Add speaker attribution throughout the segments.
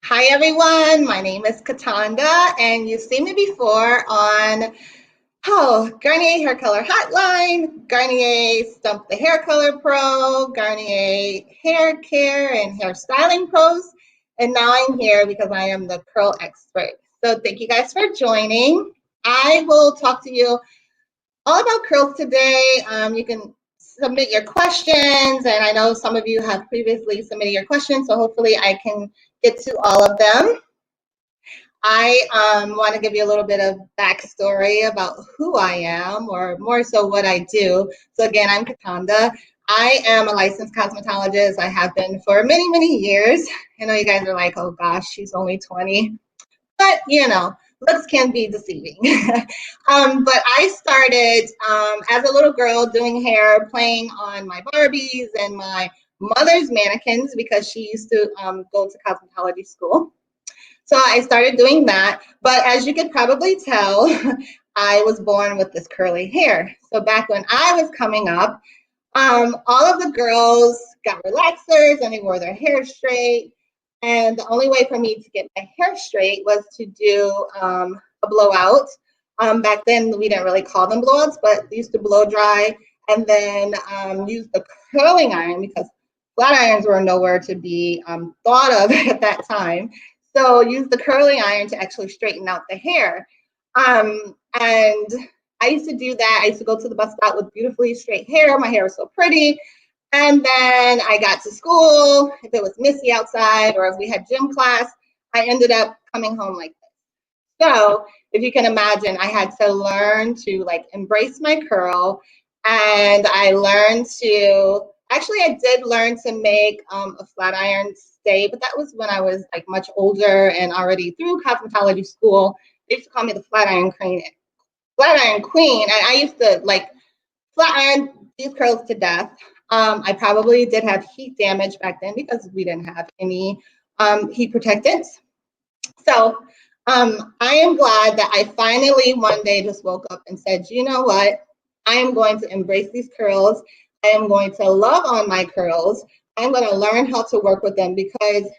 Speaker 1: Hi everyone, my name is Cataanda and you've seen me before on Garnier Hair Color Hotline, Garnier Stump the Hair Color Pro, Garnier Hair Care and Hair Styling Pros, and now I'm here because I am the curl expert. So thank you guys for joining. I will talk to you all about curls today. You can submit your questions, and I know some of you have previously submitted your questions, so hopefully I can get to all of them. I want to give you a little bit of backstory about who I am, or more so what I do. So again, I'm Cataanda. I am a licensed cosmetologist. I have been for many, many years. I know you guys are like, oh gosh, she's only 20. But looks can be deceiving. But I started as a little girl doing hair, playing on my Barbies and my mother's mannequins because she used to go to cosmetology school. So I started doing that. But as you could probably tell, I was born with this curly hair. So back when I was coming up, all of the girls got relaxers and they wore their hair straight. And the only way for me to get my hair straight was to do a blowout. Back then, we didn't really call them blowouts, but they used to blow dry and then use the curling iron because flat irons were nowhere to be thought of at that time. So use the curling iron to actually straighten out the hair. And I used to do that. I used to go to the bus stop with beautifully straight hair. My hair was so pretty. And then I got to school. If it was misty outside or if we had gym class, I ended up coming home like this. So if you can imagine, I had to learn to like embrace my curl. And I learned to, actually I did learn to make a flat iron stay, but that was when I was like much older and already through cosmetology school. They used to call me the flat iron queen. And I used to like flat iron these curls to death. I probably did have heat damage back then because we didn't have any heat protectants. So I am glad that I finally one day just woke up and said, you know what? I am going to embrace these curls. I am going to love on my curls. I'm going to learn how to work with them because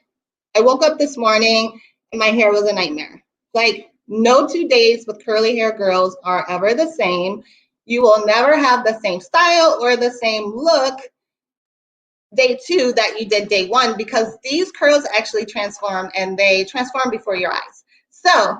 Speaker 1: I woke up this morning and my hair was a nightmare. Like, no 2 days with curly hair girls are ever the same. You will never have the same style or the same look day two that you did day one because these curls actually transform and they transform before your eyes. So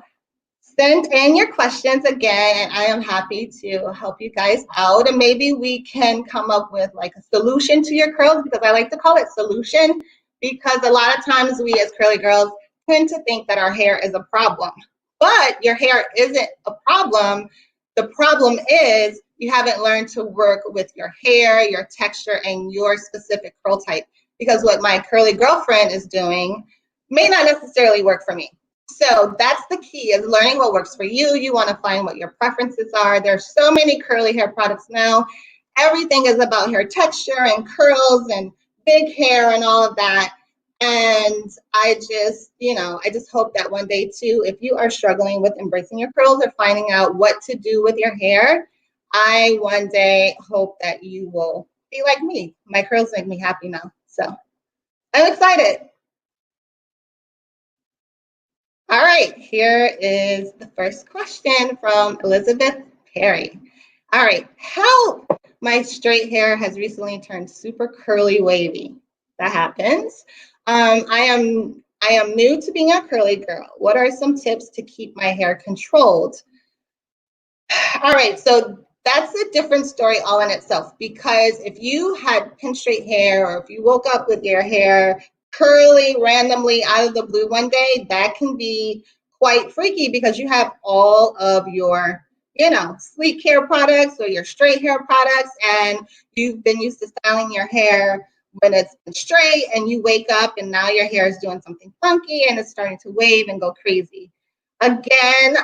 Speaker 1: send in your questions again, and I am happy to help you guys out. And maybe we can come up with like a solution to your curls because I like to call it solution because a lot of times we as curly girls tend to think that our hair is a problem. But your hair isn't a problem. The problem is you haven't learned to work with your hair, your texture, and your specific curl type. Because what my curly girlfriend is doing may not necessarily work for me. So that's the key is learning what works for you. You want to find what your preferences are. There's so many curly hair products now. Everything is about hair texture and curls and big hair and all of that. And I just hope that one day too, if you are struggling with embracing your curls or finding out what to do with your hair, I one day hope that you will be like me. My curls make me happy now. So I'm excited. All right, here is the first question from Elizabeth Perry. All right, help! My straight hair has recently turned super curly wavy. That happens. I am new to being a curly girl. What are some tips to keep my hair controlled? All right, so that's a different story all in itself because if you had pin straight hair or if you woke up with your hair curly randomly out of the blue one day, that can be quite freaky because you have all of your, sleek hair products or your straight hair products, and you've been used to styling your hair when it's been straight, and you wake up and now your hair is doing something funky and it's starting to wave and go crazy. Again,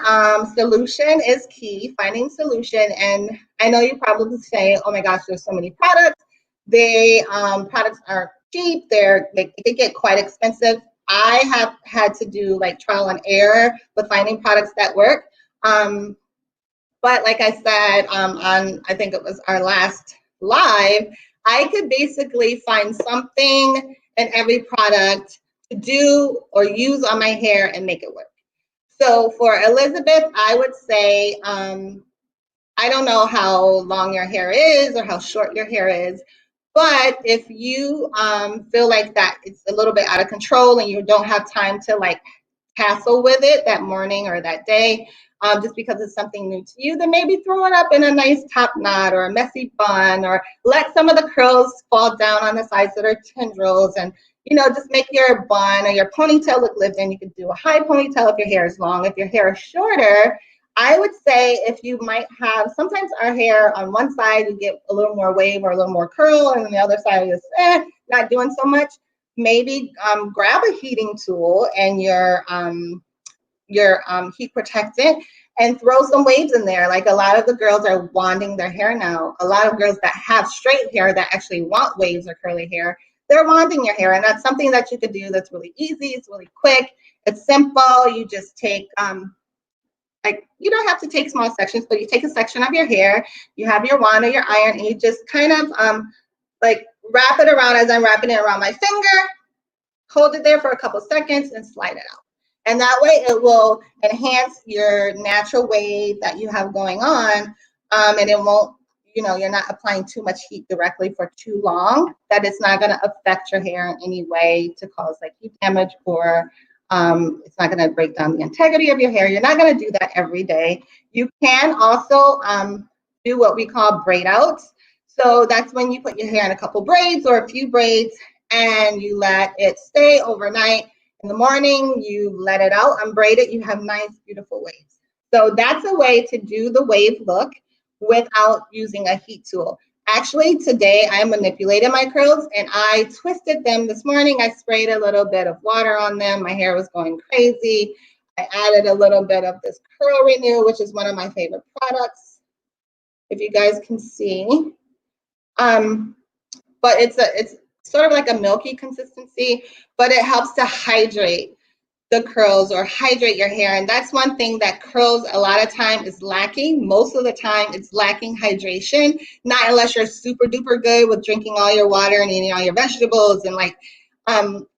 Speaker 1: solution is key, finding solution. And I know you probably say, oh my gosh, there's so many products. They products are cheap. They get quite expensive. I have had to do like trial and error with finding products that work. But like I said, on I think it was our last live, I could basically find something in every product to do or use on my hair and make it work. So for Elizabeth, I would say, I don't know how long your hair is or how short your hair is, but if you feel like that it's a little bit out of control and you don't have time to like hassle with it that morning or that day, just because it's something new to you, then maybe throw it up in a nice top knot or a messy bun, or let some of the curls fall down on the sides that are tendrils, and just make your bun or your ponytail look lived in. You could do a high ponytail if your hair is long. If your hair is shorter, I would say if you might have, sometimes our hair on one side, you get a little more wave or a little more curl, and on the other side is not doing so much. Maybe grab a heating tool and your heat protectant and throw some waves in there. Like a lot of the girls are wanding their hair now. A lot of girls that have straight hair that actually want waves or curly hair, they're wanding your hair. And that's something that you could do that's really easy. It's really quick. It's simple. You just take, you don't have to take small sections, but you take a section of your hair, you have your wand or your iron, and you just kind of like wrap it around as I'm wrapping it around my finger, hold it there for a couple seconds and slide it out. And that way it will enhance your natural wave that you have going on, and it won't, you're not applying too much heat directly for too long, that it's not going to affect your hair in any way to cause like heat damage, or it's not going to break down the integrity of your hair. You're not going to do that every day. You can also do what we call braid outs. So that's when you put your hair in a couple braids or a few braids and you let it stay overnight. In the morning, you let it out, unbraid it, you have nice, beautiful waves. So that's a way to do the wave look without using a heat tool. Actually, today I manipulated my curls and I twisted them this morning. I sprayed a little bit of water on them. My hair was going crazy. I added a little bit of this Curl Renew, which is one of my favorite products, if you guys can see. But it's sort of like a milky consistency, but it helps to hydrate the curls or hydrate your hair. And that's one thing that curls a lot of time is lacking. Most of the time it's lacking hydration, not unless you're super duper good with drinking all your water and eating all your vegetables, and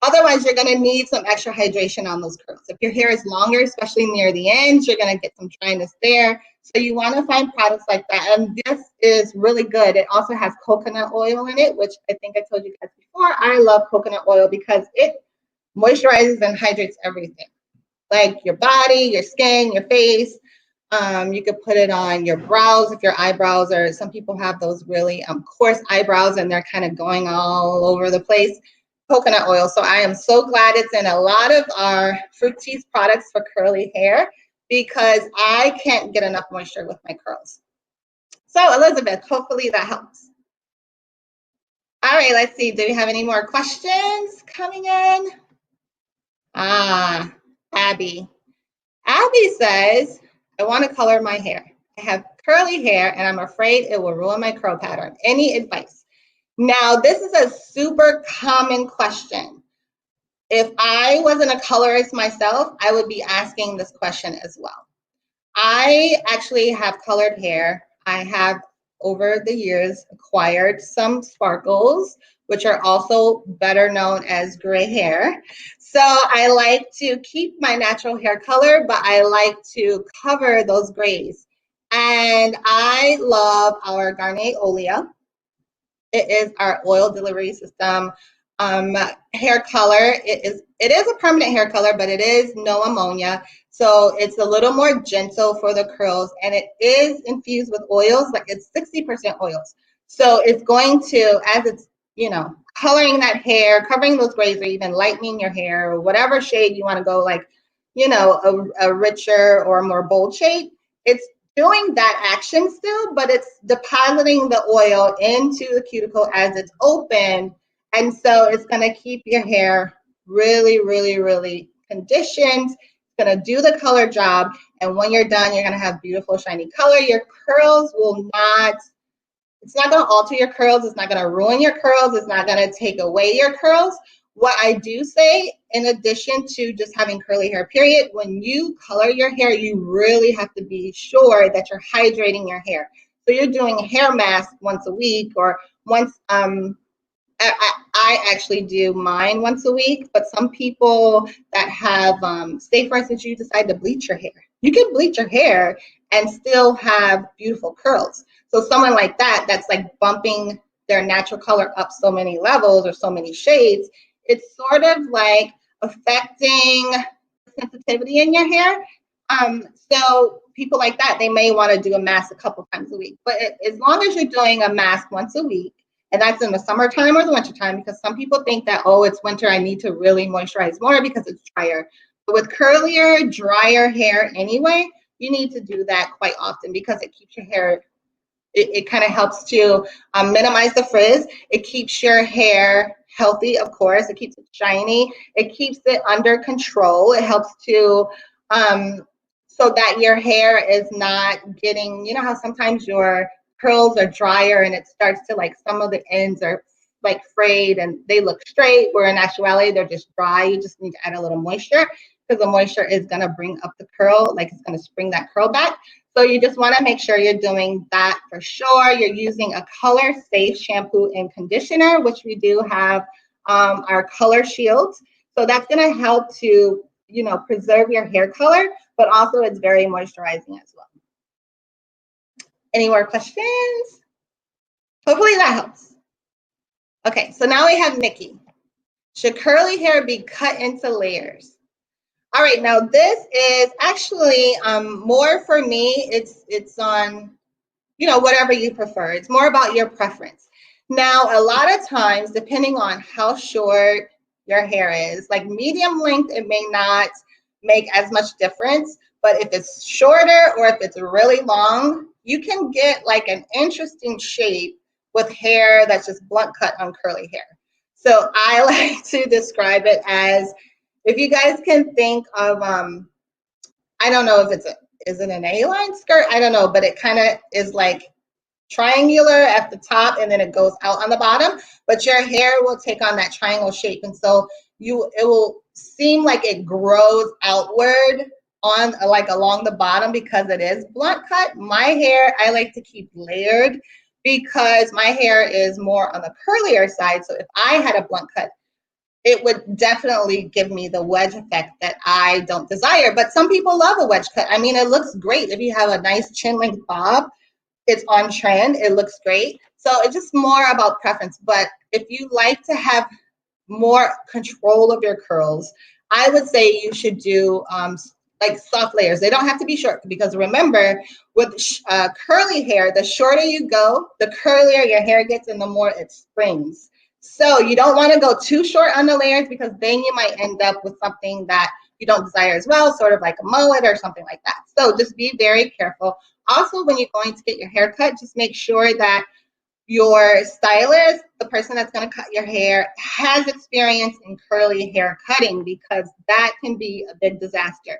Speaker 1: otherwise you're going to need some extra hydration on those curls. If your hair is longer, especially near the ends, you're going to get some dryness there. So you want to find products like that. And this is really good. It also has coconut oil in it, which I think I told you guys before. I love coconut oil because it moisturizes and hydrates everything, like your body, your skin, your face. You could put it on your brows if your eyebrows are, some people have those really coarse eyebrows and they're kind of going all over the place. Coconut oil. So I am so glad it's in a lot of our Fructis products for curly hair, because I can't get enough moisture with my curls. So Elizabeth, hopefully that helps. All right, let's see. Do we have any more questions coming in? Abby. Abby says, I want to color my hair. I have curly hair and I'm afraid it will ruin my curl pattern. Any advice? Now, this is a super common question. If I wasn't a colorist myself, I would be asking this question as well. I actually have colored hair. I have over the years acquired some sparkles, which are also better known as gray hair. So I like to keep my natural hair color, but I like to cover those grays. And I love our Garnier Olia. It is our oil delivery system hair color. It is a permanent hair color, but it is no ammonia. So it's a little more gentle for the curls, and it is infused with oils, like it's 60% oils. So it's going to, as it's, coloring that hair, covering those grays, or even lightening your hair, or whatever shade you want to go, like, a richer or more bold shade. It's doing that action still, but it's depositing the oil into the cuticle as it's open. And so it's going to keep your hair really, really, really conditioned. It's going to do the color job. And when you're done, you're going to have beautiful, shiny color. Your curls will not, it's not going to alter your curls. It's not going to ruin your curls. It's not going to take away your curls. What I do say, in addition to just having curly hair, period, when you color your hair, you really have to be sure that you're hydrating your hair. So you're doing a hair mask once a week or once I actually do mine once a week, but some people that have, say for instance, you decide to bleach your hair. You can bleach your hair and still have beautiful curls. So someone like that, that's like bumping their natural color up so many levels or so many shades, it's sort of like affecting sensitivity in your hair. So people like that, they may want to do a mask a couple times a week. But as long as you're doing a mask once a week, and that's in the summertime or the wintertime, because some people think that, oh, it's winter, I need to really moisturize more because it's drier. But with curlier, drier hair anyway, you need to do that quite often because it keeps your hair, it kind of helps to minimize the frizz. It keeps your hair healthy, of course. It keeps it shiny. It keeps it under control. It helps to, so that your hair is not getting, you know how sometimes your curls are drier and it starts to like some of the ends are like frayed and they look straight, where in actuality they're just dry. You just need to add a little moisture because the moisture is going to bring up the curl, like it's going to spring that curl back. So you just want to make sure you're doing that for sure. You're using a color safe shampoo and conditioner, which we do have our color shields. So that's going to help to, you know, preserve your hair color, but also it's very moisturizing as well. Any more questions? Hopefully that helps. Okay, so now we have Nikki. Should curly hair be cut into layers? All right, now this is actually more for me. It's on, you know, whatever you prefer. It's more about your preference. Now, a lot of times, depending on how short your hair is, like medium length, it may not make as much difference. But if it's shorter or if it's really long, you can get like an interesting shape with hair that's just blunt cut on curly hair. So I like to describe it as, if you guys can think of, I don't know if is it an A-line skirt? I don't know, but it kind of is like triangular at the top and then it goes out on the bottom, but your hair will take on that triangle shape. And so it will seem like it grows outward on like along the bottom because it is blunt cut. My hair, I like to keep layered because my hair is more on the curlier side. So if I had a blunt cut, it would definitely give me the wedge effect that I don't desire. But some people love a wedge cut. I mean, it looks great. If you have a nice chin length bob, it's on trend. It looks great. So it's just more about preference. But if you like to have more control of your curls, I would say you should do like soft layers. They don't have to be short because remember, with curly hair, the shorter you go, the curlier your hair gets and the more it springs. So you don't want to go too short on the layers because then you might end up with something that you don't desire as well, sort of like a mullet or something like that. So just be very careful. Also, when you're going to get your hair cut, just make sure that your stylist, the person that's going to cut your hair, has experience in curly hair cutting because that can be a big disaster.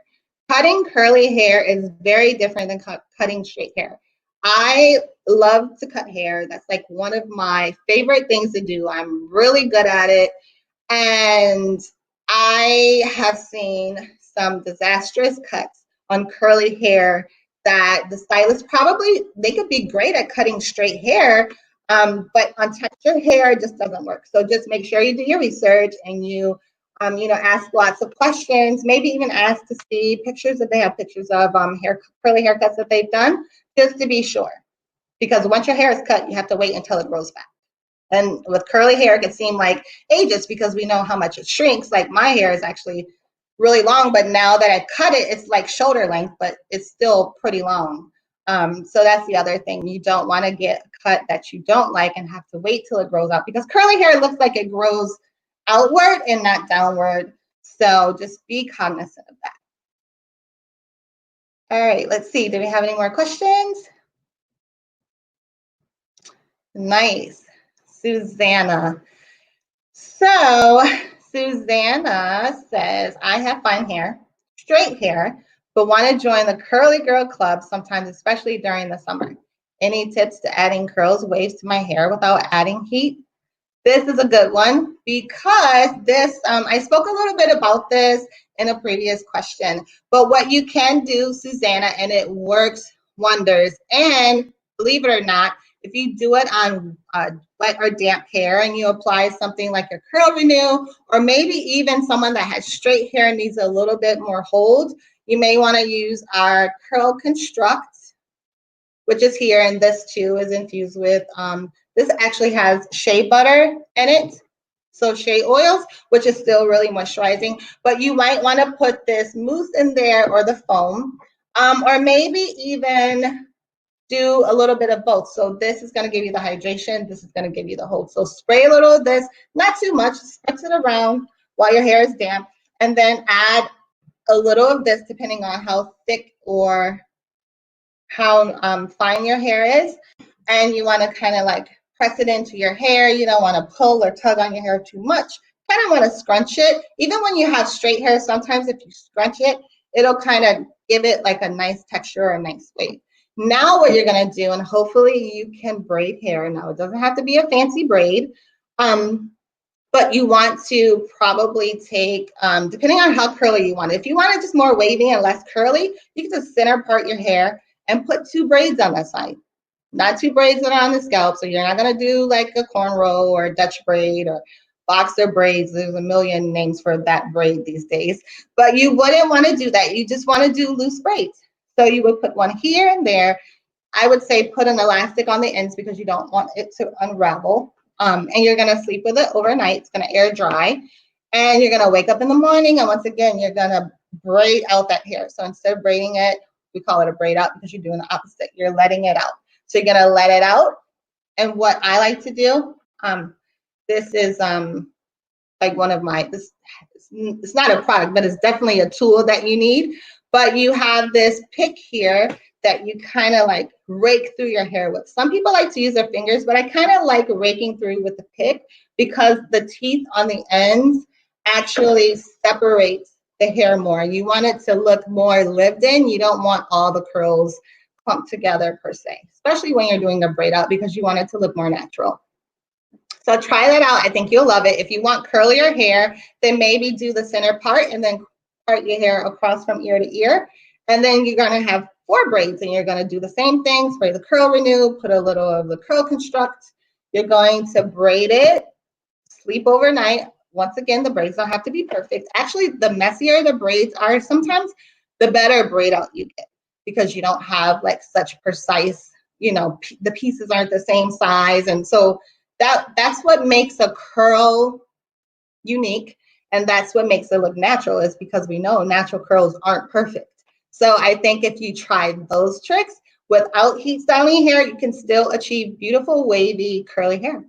Speaker 1: Cutting curly hair is very different than cutting straight hair. I love to cut hair. That's like one of my favorite things to do. I'm really good at it. And I have seen some disastrous cuts on curly hair that the stylist probably, they could be great at cutting straight hair, but on textured hair, it just doesn't work. So just make sure you do your research and you know, ask lots of questions, maybe even ask to see pictures if they have pictures of curly haircuts that they've done, just to be sure. Because once your hair is cut, you have to wait until it grows back. And with curly hair, it can seem like ages because we know how much it shrinks. Like my hair is actually really long, but now that I cut it, it's like shoulder length, but it's still pretty long. So that's the other thing. You don't want to get a cut that you don't like and have to wait till it grows out because curly hair looks like it grows outward and not downward. So just be cognizant of that. All right, let's see. Do we have any more questions? Nice. Susanna. So Susanna says, I have fine hair, straight hair, but want to join the Curly Girl Club sometimes, especially during the summer. Any tips to adding curls, waves to my hair without adding heat? This is a good one because this, I spoke a little bit about this in a previous question, but what you can do, Susanna, and it works wonders, and believe it or not, if you do it on wet or damp hair and you apply something like your Curl Renew, or maybe even someone that has straight hair and needs a little bit more hold, you may want to use our Curl Construct, which is here, and this too is infused with, this actually has shea butter in it, so shea oils, which is still really moisturizing, but you might want to put this mousse in there or the foam, or maybe even do a little bit of both. So this is going to give you the hydration, this is going to give you the hold. So spray a little of this, not too much, spritz it around while your hair is damp, and then add a little of this depending on how thick or how fine your hair is, and you want to kind of like press it into your hair. You don't want to pull or tug on your hair too much. Kind of want to scrunch it. Even when you have straight hair, sometimes if you scrunch it, it'll kind of give it like a nice texture or a nice wave. Now what you're going to do, and hopefully you can braid hair. Now it doesn't have to be a fancy braid, but you want to probably take, depending on how curly you want it. If you want it just more wavy and less curly, you can just center part your hair and put 2 braids on that side. Not 2 braids that are on the scalp, so you're not going to do like a cornrow or a Dutch braid or boxer braids. There's a million names for that braid these days, but you wouldn't want to do that. You just want to do loose braids. So you would put one here and there. I would say put an elastic on the ends because you don't want it to unravel. And you're going to sleep with it overnight. It's going to air dry. And you're going to wake up in the morning, and once again, you're going to braid out that hair. So instead of braiding it, we call it a braid out because you're doing the opposite. You're letting it out. So you're going to let it out. And what I like to do, this is like one of my, it's not a product, but it's definitely a tool that you need. But you have this pick here that you kind of like rake through your hair with. Some people like to use their fingers, but I kind of like raking through with the pick because the teeth on the ends actually separate the hair more. You want it to look more lived in. You don't want all the curls clumped together per se, especially when you're doing a braid out because you want it to look more natural. So try that out. I think you'll love it. If you want curlier hair, then maybe do the center part and then part your hair across from ear to ear. And then you're going to have 4 braids, and you're going to do the same thing. Spray the Curl Renew, put a little of the Curl Construct. You're going to braid it, sleep overnight. Once again, the braids don't have to be perfect. Actually, the messier the braids are, sometimes the better braid out you get because you don't have like such precise, you know, the pieces aren't the same size. And so that's what makes a curl unique. And that's what makes it look natural, is because we know natural curls aren't perfect. So I think if you try those tricks without heat styling hair, you can still achieve beautiful, wavy, curly hair.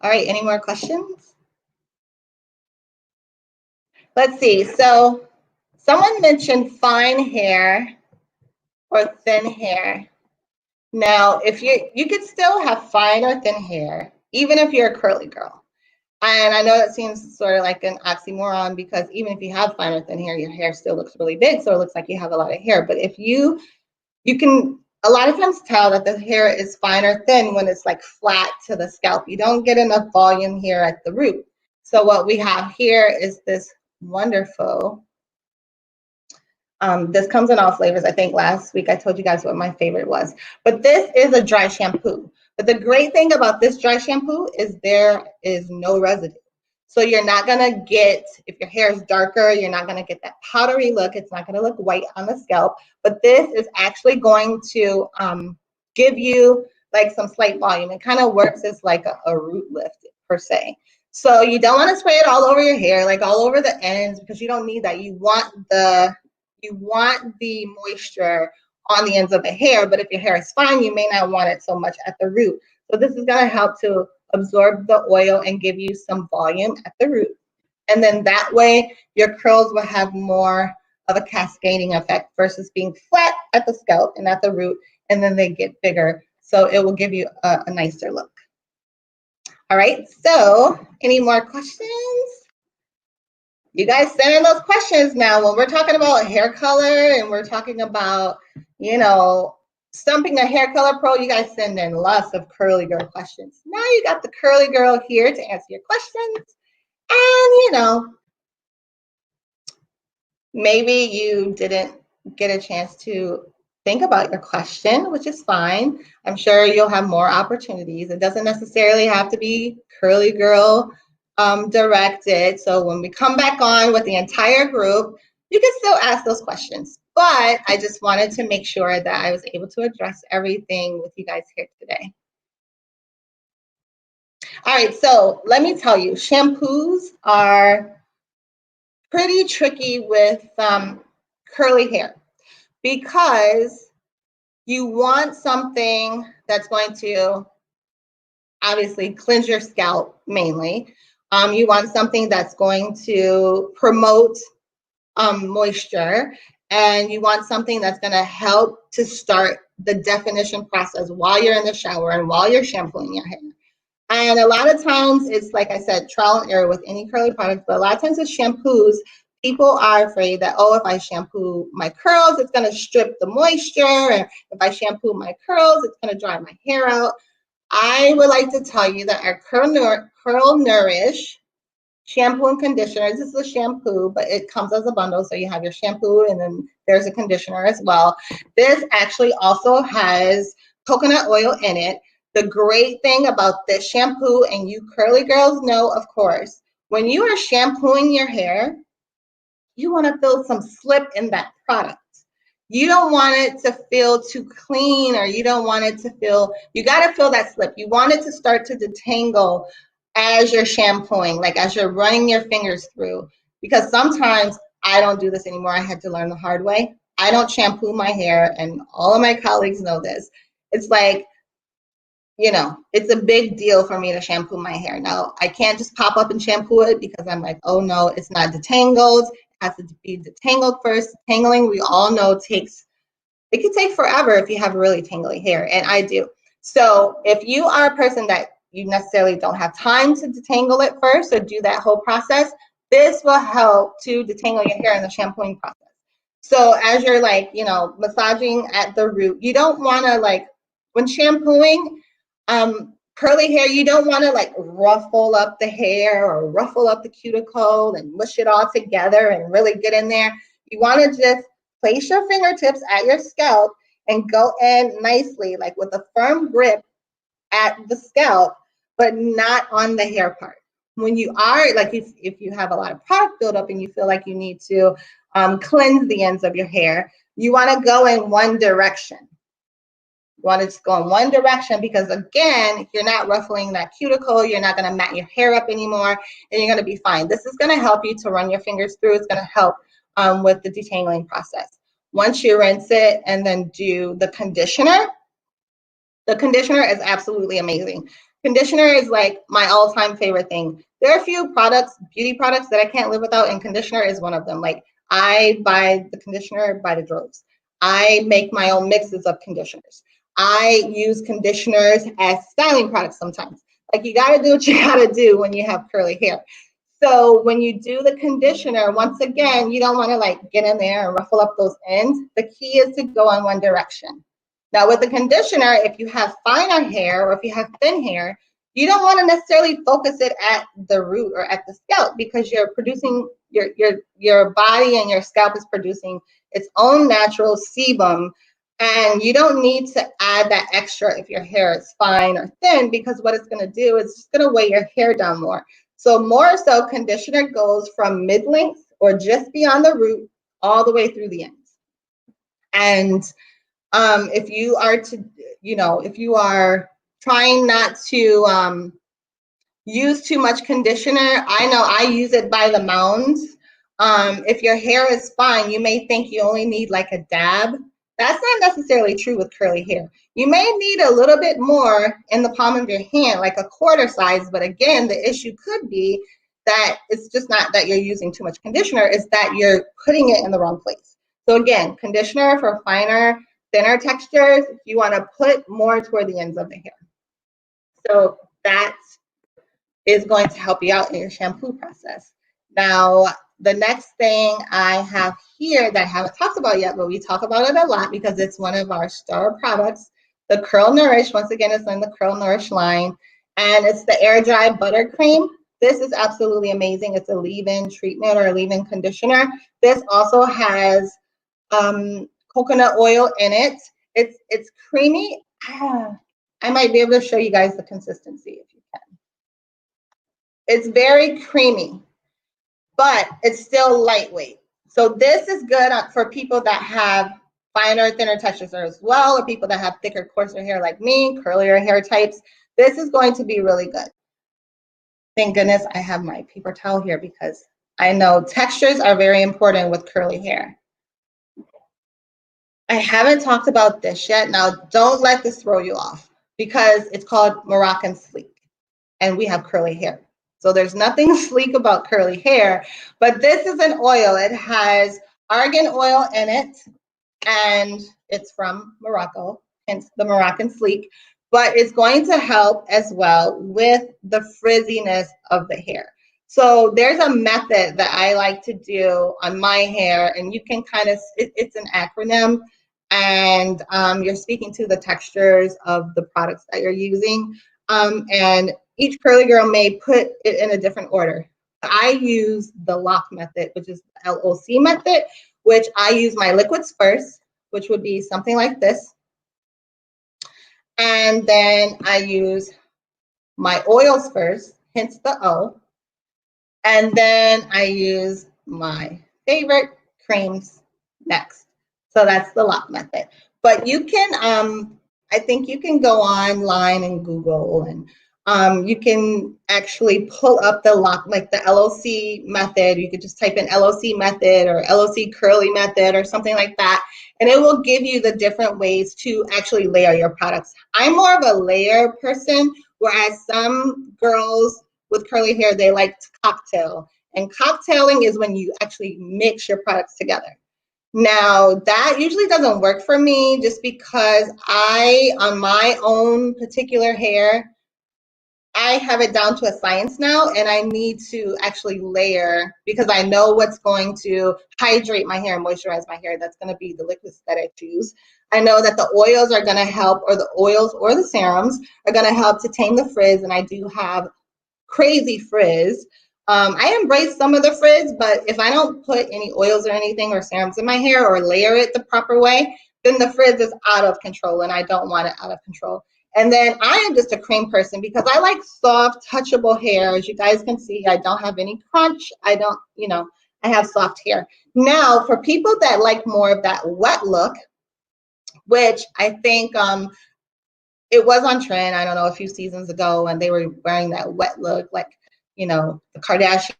Speaker 1: All right, any more questions? Let's see. So someone mentioned fine hair or thin hair. Now, if you could still have fine or thin hair, even if you're a curly girl. And I know that seems sort of like an oxymoron because even if you have fine or thin hair, your hair still looks really big, so it looks like you have a lot of hair. But if you can a lot of times tell that the hair is fine or thin when it's like flat to the scalp. You don't get enough volume here at the root. So what we have here is this wonderful, this comes in all flavors. I think last week I told you guys what my favorite was. But this is a dry shampoo. But the great thing about this dry shampoo is there is no residue. So you're not gonna get, if your hair is darker, you're not gonna get that powdery look. It's not gonna look white on the scalp. But this is actually going to give you like some slight volume. It kind of works as like a root lift per se. So you don't want to spray it all over your hair, like all over the ends, because you don't need that. You want the moisture on the ends of the hair, but if your hair is fine, you may not want it so much at the root. So this is going to help to absorb the oil and give you some volume at the root. And then that way your curls will have more of a cascading effect versus being flat at the scalp and at the root, and then they get bigger. So it will give you a nicer look. All right, so any more questions? You guys send in those questions now. When we're talking about hair color and we're talking about, you know, stumping a hair color pro, you guys send in lots of curly girl questions. Now you got the curly girl here to answer your questions. And, you know, maybe you didn't get a chance to think about your question, which is fine. I'm sure you'll have more opportunities. It doesn't necessarily have to be curly girl directed. So when we come back on with the entire group, you can still ask those questions. But I just wanted to make sure that I was able to address everything with you guys here today. All right, so let me tell you, shampoos are pretty tricky with curly hair because you want something that's going to obviously cleanse your scalp mainly. You want something that's going to promote moisture, and you want something that's going to help to start the definition process while you're in the shower and while you're shampooing your hair. And a lot of times it's, like I said, trial and error with any curly product, but a lot of times with shampoos, people are afraid that, oh, if I shampoo my curls, it's going to strip the moisture. And if I shampoo my curls, it's going to dry my hair out. I would like to tell you that our Curl Nourish shampoo and conditioner. This is a shampoo, but it comes as a bundle. So you have your shampoo and then there's a conditioner as well. This actually also has coconut oil in it. The great thing about this shampoo, and you curly girls know, of course, when you are shampooing your hair, you want to feel some slip in that product. You don't want it to feel too clean, or you don't want it to feel, you got to feel that slip. You want it to start to detangle as you're shampooing, like as you're running your fingers through. Because sometimes, I don't do this anymore. I had to learn the hard way. I don't shampoo my hair, and all of my colleagues know this. It's like, you know, it's a big deal for me to shampoo my hair. Now, I can't just pop up and shampoo it because I'm like, oh no, it's not detangled. It has to be detangled first. Detangling, we all know, it can take forever if you have really tangly hair, and I do. So if you are a person that you necessarily don't have time to detangle it first or do that whole process, this will help to detangle your hair in the shampooing process. So as you're like, you know, massaging at the root, you don't want to, like, when shampooing curly hair, you don't want to like ruffle up the hair or ruffle up the cuticle and mush it all together and really get in there. You want to just place your fingertips at your scalp and go in nicely, like with a firm grip at the scalp, but not on the hair part. When you are, like, if you have a lot of product buildup and you feel like you need to cleanse the ends of your hair, you want to go in one direction. You want to just go in one direction because, again, you're not ruffling that cuticle, you're not going to mat your hair up anymore, and you're going to be fine. This is going to help you to run your fingers through. It's going to help with the detangling process. Once you rinse it and then do the conditioner is absolutely amazing. Conditioner is like my all-time favorite thing. There are a few products, beauty products, that I can't live without, and conditioner is one of them. Like, I buy the conditioner by the droves. I make my own mixes of conditioners. I use conditioners as styling products sometimes. Like, you got to do what you got to do when you have curly hair. So when you do the conditioner, once again, you don't want to like get in there and ruffle up those ends. The key is to go in one direction. Now with the conditioner, if you have finer hair or if you have thin hair, you don't want to necessarily focus it at the root or at the scalp, because you're producing, your body and your scalp is producing its own natural sebum. And you don't need to add that extra if your hair is fine or thin, because what it's going to do is it's going to weigh your hair down more. So more so, conditioner goes from mid-length or just beyond the root all the way through the ends. And if you are to, you know, if you are trying not to use too much conditioner, I know I use it by the mounds. If your hair is fine, you may think you only need like a dab. That's not necessarily true with curly hair. You may need a little bit more in the palm of your hand, like a quarter size, but again, the issue could be that it's just not that you're using too much conditioner, it's that you're putting it in the wrong place. So again, conditioner for finer, thinner textures, you want to put more toward the ends of the hair. So that is going to help you out in your shampoo process. Now, the next thing I have here that I haven't talked about yet, but we talk about it a lot because it's one of our star products, the Curl Nourish. Once again, it's in the Curl Nourish line, and it's the Air Dry Buttercream. This is absolutely amazing. It's a leave-in treatment or a leave-in conditioner. This also has coconut oil in it. It's creamy. I might be able to show you guys the consistency if you can. It's very creamy, but it's still lightweight. So this is good for people that have finer, thinner textures as well, or people that have thicker, coarser hair like me, curlier hair types. This is going to be really good. Thank goodness I have my paper towel here because I know textures are very important with curly hair. I haven't talked about this yet. Now, don't let this throw you off because it's called Moroccan Sleek and we have curly hair. So there's nothing sleek about curly hair, but this is an oil. It has argan oil in it and it's from Morocco, hence the Moroccan Sleek, but it's going to help as well with the frizziness of the hair. So there's a method that I like to do on my hair, and you can kind of, it's an acronym, and you're speaking to the textures of the products that you're using, and each curly girl may put it in a different order. I use the lock method, which is the LOC method, which I use my liquids first, which would be something like this. And then I use my oils first, hence the O. And then I use my favorite creams next. So that's the lock method. But you can, I think you can go online and Google, and you can actually pull up the lock, like the LOC method. You could just type in LOC method or LOC curly method or something like that. And it will give you the different ways to actually layer your products. I'm more of a layer person, whereas some girls with curly hair, they like to cocktail. And cocktailing is when you actually mix your products together. Now, that usually doesn't work for me just because on my own particular hair, I have it down to a science now, and I need to actually layer because I know what's going to hydrate my hair and moisturize my hair. That's going to be the liquids that I choose. I know that the oils are going to help, or the oils or the serums are going to help to tame the frizz, and I do have crazy frizz. I embrace some of the frizz, but if I don't put any oils or anything or serums in my hair or layer it the proper way, then the frizz is out of control, and I don't want it out of control. And then I am just a cream person because I like soft, touchable hair. As you guys can see, I don't have any crunch. I don't, I have soft hair. Now, for people that like more of that wet look, which I think it was on trend, I don't know, a few seasons ago, and they were wearing that wet look, like, the Kardashian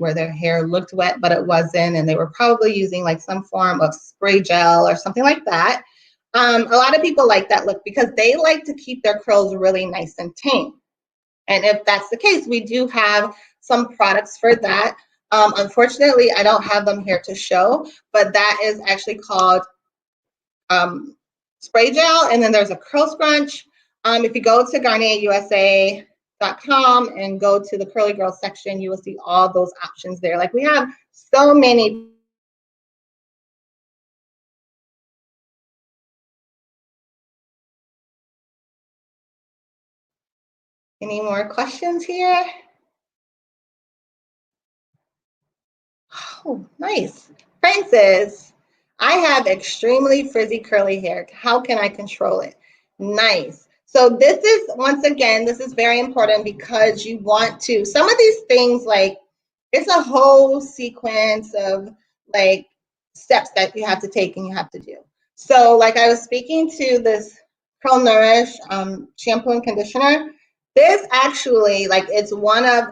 Speaker 1: where their hair looked wet, but it wasn't, and they were probably using like some form of spray gel or something like that. A lot of people like that look because they like to keep their curls really nice and tame. And if that's the case, we do have some products for that. Unfortunately, I don't have them here to show, but that is actually called spray gel, and then there's a curl scrunch. If you go to GarnierUSA.com and go to the curly girl section, you will see all those options there. Like, we have so many. Any more questions here? Oh, nice. Francis, I have extremely frizzy curly hair. How can I control it? Nice. So this is, once again, this is very important because you want to, some of these things, like, it's a whole sequence of like steps that you have to take and you have to do. So like I was speaking to this Curl Nourish shampoo and conditioner. This actually, like, it's one of,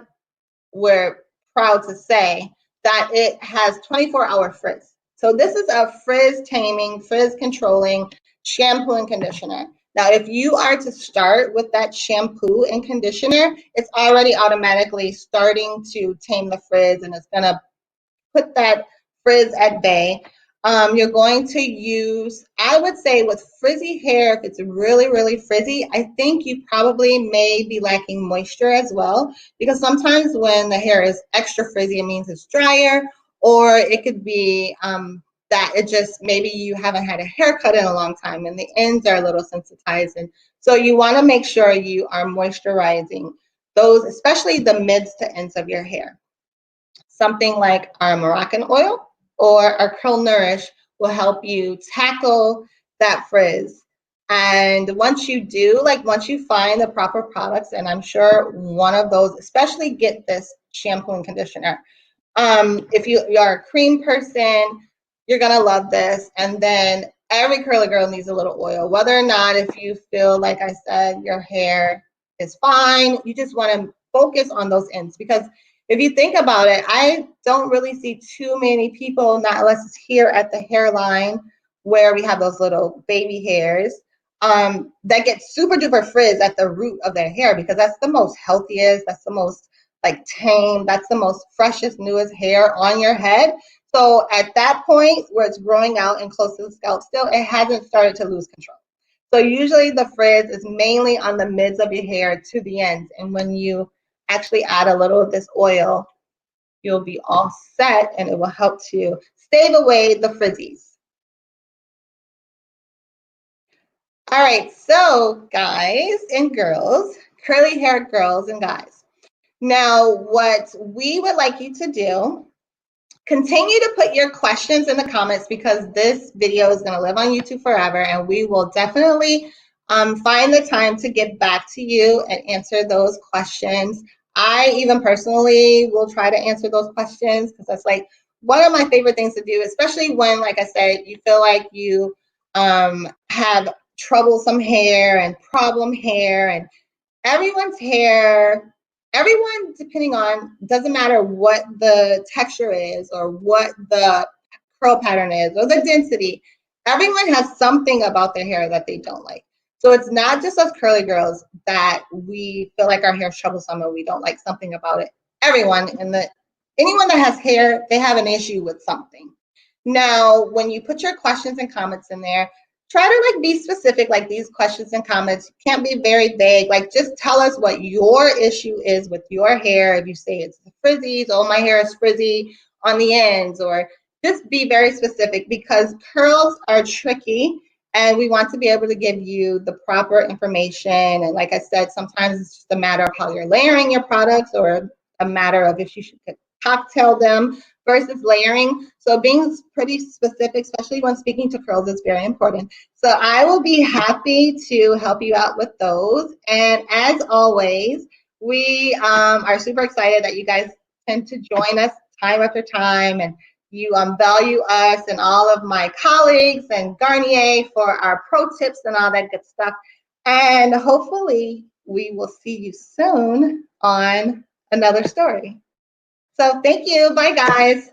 Speaker 1: we're proud to say that it has 24-hour frizz. So this is a frizz taming, frizz controlling shampoo and conditioner. Now, if you are to start with that shampoo and conditioner, it's already automatically starting to tame the frizz, and it's gonna put that frizz at bay. You're going to use, I would say with frizzy hair, if it's really, really frizzy, I think you probably may be lacking moisture as well, because sometimes when the hair is extra frizzy, it means it's drier, or it could be that it just, maybe you haven't had a haircut in a long time and the ends are a little sensitized. And so you want to make sure you are moisturizing those, especially the mids to ends of your hair. Something like our Moroccan oil or our Curl Nourish will help you tackle that frizz. And once you do, like once you find the proper products, and I'm sure one of those, especially get this shampoo and conditioner. If you are a cream person, you're gonna love this. And then every curly girl needs a little oil, whether or not if you feel like I said your hair is fine, you just want to focus on those ends, because if you think about it, I don't really see too many people, not unless it's here at the hairline where we have those little baby hairs, that get super duper frizz at the root of their hair, because that's the most healthiest, that's the most like tame, that's the most freshest, newest hair on your head. So at that point where it's growing out and close to the scalp still, it hasn't started to lose control. So usually the frizz is mainly on the mids of your hair to the ends. And when you actually add a little of this oil, you'll be all set, and it will help to stave away the frizzies. All right, so guys and girls, curly haired girls and guys. Now, what we would like you to do, continue to put your questions in the comments, because this video is going to live on YouTube forever, and we will definitely find the time to get back to you and answer those questions. I even personally will try to answer those questions, because that's like one of my favorite things to do, especially when, like I said, you feel like you have troublesome hair and problem hair, and everyone's hair, everyone, depending on, doesn't matter what the texture is or what the curl pattern is or the density, everyone has something about their hair that they don't like. So it's not just us curly girls that we feel like our hair is troublesome or we don't like something about it. Everyone, anyone that has hair, they have an issue with something. Now, when you put your questions and comments in there, try to like be specific, like these questions and comments. You can't be very vague. Like just tell us what your issue is with your hair. If you say it's the frizzies, oh, my hair is frizzy on the ends, or just be very specific, because curls are tricky and we want to be able to give you the proper information. And like I said, sometimes it's just a matter of how you're layering your products, or a matter of if you should cocktail them versus layering. So being pretty specific, especially when speaking to curls, is very important. So I will be happy to help you out with those. And as always, we are super excited that you guys tend to join us time after time, and you value us and all of my colleagues and Garnier for our pro tips and all that good stuff. And hopefully we will see you soon on another story. So thank you. Bye, guys.